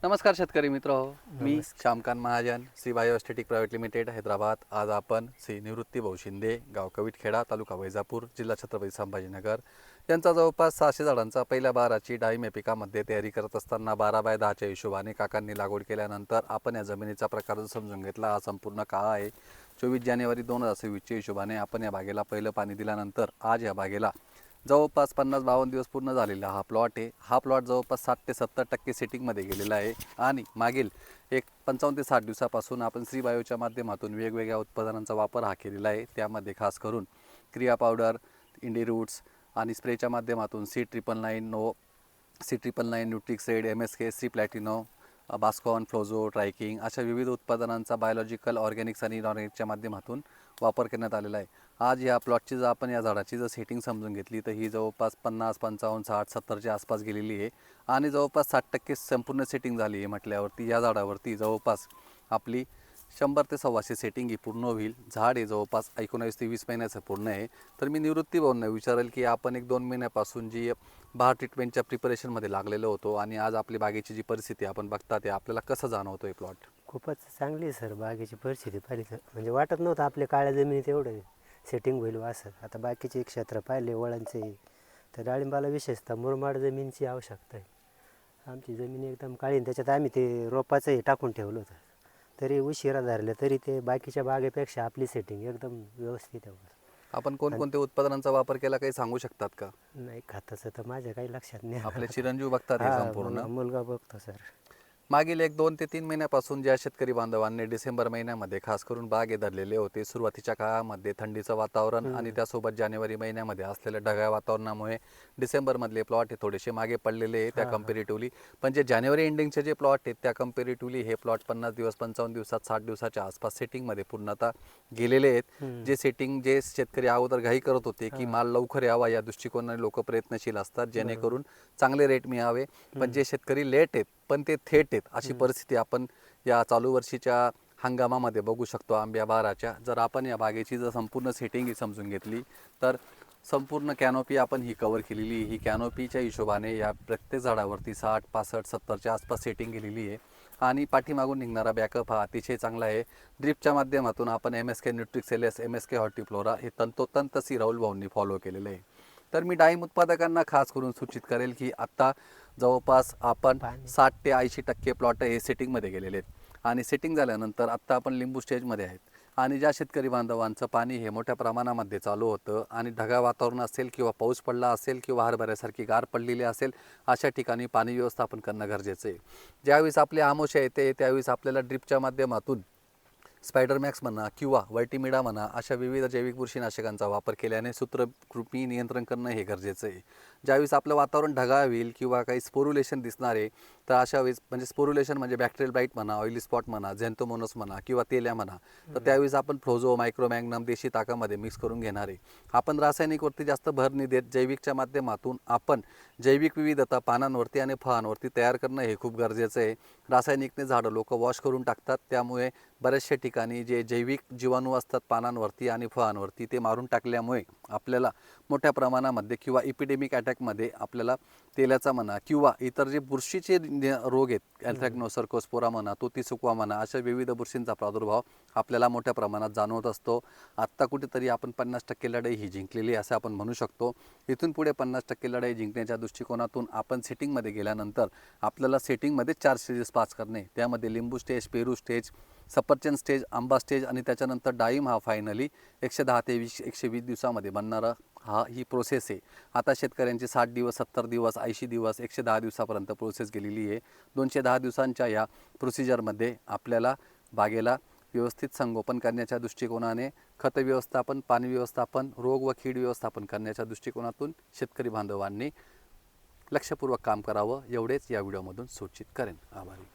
नमस्कार शेतकरी मित्र हो, मी नमस्कार. Shyamkant Mahajan, Shri bio aesthetic private limited Hyderabad. आज आपण श्री निवृत्ती भाऊ शिंदे, गाव कविटखेडा, तालुका वैजापूर, जिल्हा छत्रपती संभाजीनगर यांचा जवळपास 600 झाडांचा पहिल्या बहाराची डाळिंब या पिकामध्ये तयारी करत असताना 12x10च्या हिशोबाने काकांनी लागवड केल्यानंतर आपण या जमिनीचा प्रकार जो समजून घेतला. हा संपूर्ण काळा आहे. 24 जानेवारी 2026च्या हिशोबाने आपण या बागेला पहिलं पाणी दिल्यानंतर आज या बागेला जवळपास 50-52 दिवस पूर्ण झालेला हा प्लॉट आहे. हा प्लॉट जवळपास 60 ते 70% सेटिंगमध्ये गेलेला आहे आणि मागील एक 55 ते 60 दिवसापासून आपण श्री बायोच्या माध्यमातून वेगवेगळ्या उत्पादनांचा वापर हा केलेला आहे. त्यामध्ये खास करून क्रिया पावडर, इंडी रूट्स आणि स्प्रेच्या माध्यमातून C909 न्यूट्रिक्सेड, MSK, सी प्लॅटिनो, बास्कॉन, फ्लोझो, ट्रायकिंग अशा विविध उत्पादनांचा बायोलॉजिकल, ऑर्गॅनिक्स आणि इनऑर्गॅनिकच्या माध्यमातून वापर करण्यात आलेला आहे. आज या प्लॉटची जर आपण या झाडाची जर सेटिंग समजून घेतली तर ही जवळपास 50, 55, 60, 70च्या आसपास गेलेली आहे आणि जवळपास 60% संपूर्ण सेटिंग झाली आहे. म्हटल्यावरती या झाडावरती जवळपास आपली 100 ते 125 सेटिंग ही पूर्ण होईल. झाड हे जवळपास 19 ते 20 महिन्याचं पूर्ण आहे. तर मी निवृत्ती भाऊंना विचारेल की आपण 1-2 महिन्यापासून जी बहार ट्रीटमेंटच्या प्रिपरेशनमध्ये लागलेलो होतो आणि आज आपली बागेची जी परिस्थिती आपण बघता ते आपल्याला कसं जाणवतो आहे प्लॉट? खूपच चांगली आहे सर बागेची परिस्थिती पाहिली तर म्हणजे वाटत नव्हतं आपल्या काळ्या जमिनीत एवढं सेटिंग होईल असं. आता बाकीचे क्षेत्र पाहिले वळणचे तर डाळिंबाला विशेषतः मुरमाड जमिनीची आवश्यकता आहे. आमची जमीन एकदम काळी आणि त्याच्यात आम्ही ते रोपाचं हे टाकून ठेवलं होतं तरी उशिरा धरलं तरी ते बाकीच्या बागेपेक्षा आपली सेटिंग एकदम व्यवस्थित आहे. आपण कोणकोणत्या उत्पादनांचा वापर केला काही सांगू शकतात का? नाही खताचं तर माझ्या काही लक्षात नाही आपले आलं. चिरंजीव बघतात हे हा संपूर्ण. मुलगा बघतो सर. मागील 1-2 ते 3 महिन्यापासून ज्या शेतकरी बांधवांनी डिसेंबर महिन्यामध्ये खास करून बागे धरलेले होते, सुरुवातीच्या काळामध्ये थंडीचं वातावरण आणि त्यासोबत जानेवारी महिन्यामध्ये असलेल्या ढगाळ वातावरणामुळे डिसेंबरमधले प्लॉट हे थोडेसे मागे पडलेले आहे त्या कम्पॅरेटिव्हली. पण जे जानेवारी एंडिंगचे जे प्लॉट आहेत त्या कम्पॅरेटिव्हली हे प्लॉट 50 दिवस 55 दिवसात 60 दिवसाच्या आसपास सेटिंगमध्ये पूर्णतः गेलेले आहेत. जे शेतकरी अगोदर घाई करत होते की माल लवकर यावा या दृष्टिकोनाने लोक प्रयत्नशील असतात जेणेकरून चांगले रेट मिळावे. पण जे शेतकरी लेट आहेत पण ते थेट आहेत अशी परिस्थिती आपण या चालू वर्षीच्या हंगामामध्ये बघू शकतो आंब्या बहाराच्या. जर आपण या बागेची जर संपूर्ण सेटिंग ही समजून घेतली तर संपूर्ण कॅनोपी आपण ही कव्हर केलेली. ही कॅनोपीच्या हिशोबाने या प्रत्येक झाडावरती 60, 65, 70च्या आसपास सेटिंग केलेली आहे आणि पाठीमागून निघणारा बॅकअप हा अतिशय चांगला आहे. ड्रिपच्या माध्यमातून आपण MSK न्यूट्रिक्सेलेस, MSK हॉर्टिफ्लोरा हे तंतोतंत सी राहुल भाऊंनी फॉलो केलेलं आहे. तर मी डाळिंब उत्पादकांना खास करून सूचित करेल की आत्ता जवळपास आपण 60 ते 80% प्लॉट हे सेटिंगमध्ये गेलेले आहेत आणि सेटिंग झाल्यानंतर आत्ता आपण लिंबू स्टेजमध्ये आहेत आणि ज्या शेतकरी बांधवांचं पाणी हे मोठ्या प्रमाणामध्ये चालू होतं आणि ढगाळ वातावरण असेल किंवा पाऊस पडला असेल किंवा हरभऱ्यासारखी गार पडलेली असेल अशा ठिकाणी पाणी व्यवस्थापन करणं गरजेचं आहे. ज्यावेळेस आपली आमोशा येते त्यावेळेस आपल्याला ड्रिपच्या माध्यमातून स्पायडरमॅक्स म्हणा किंवा वर्टिमिडा म्हणा अशा विविध जैविक बुरशीनाशकांचा वापर केल्याने सूत्रकृमी नियंत्रण करणं हे गरजेचं आहे. ज्यावेळेस आपलं वातावरण ढगाळ होईल किंवा काही स्पोरुलेशन दिसणार आहे तर अशा वेळेस म्हणजे स्पोरुलेशन म्हणजे बॅक्टेरियल बाईट म्हणा, ऑइली स्पॉट म्हणा, झेंथोमोनस म्हणा किंवा तेल्या म्हणा तर त्यावेळेस आपण फ्लोझो, मायक्रोमॅग्नम देशी ताकामध्ये मिक्स करून घेणार आहे. आपण रासायनिकवरती जास्त भर नाही देत, जैविकच्या माध्यमातून आपण जैविक विविधता पानांवरती आणि फळांवरती तयार करणं हे खूप गरजेचं आहे. रासायनिकने झाडं लोक वॉश करून टाकतात त्यामुळे बऱ्याचशा ठिकाणी जे जैविक जीवाणू असतात पानांवरती आणि फळांवरती ते मारून टाकल्यामुळे आपल्याला मोठ्या प्रमाणामध्ये किंवा इपिडेमिक अटॅकमध्ये आपल्याला तेल्याचा म्हणा किंवा इतर जे बुरशीचे रोग आहेत अँथ्रॅक्नोसर्कोस्पोरा म्हणा, तुतीसुक्वा म्हणा अशा विविध बुरशींचा प्रादुर्भाव आपल्याला मोठ्या प्रमाणात जाणवत असतो. आत्ता कुठेतरी आपण 50% लढाई ही जिंकलेली असं आपण म्हणू शकतो. इथून पुढे 50% लढाई जिंकण्याच्या दृष्टिकोनातून आपण सेटिंगमध्ये गेल्यानंतर आपल्याला सेटिंगमध्ये 4 स्टेजेस पास करणे, त्यामध्ये लिंबू स्टेज, पेरू स्टेज, सफरचंद स्टेज, आंबा स्टेज आणि त्याच्यानंतर डाळिंब हा फायनली 110 ते 120 दिवसामध्ये बनणारा ही प्रोसेस आहे. आता शेतकऱ्यांची 60 दिवस, 70 दिवस, 80 दिवस, 110 दिवसापर्यंत प्रोसेस गेलेली आहे. 210 दिवसांच्या या प्रोसिजरमध्ये आपल्याला बागेला व्यवस्थित संगोपन करण्याच्या दृष्टिकोनाने खत व्यवस्थापन, पाणी व्यवस्थापन, रोग व कीड व्यवस्थापन करण्याच्या दृष्टिकोनातून शेतकरी बांधवांनी लक्षपूर्वक काम करावं एवढेच या व्हिडिओमधून सूचित करेन. आभारी.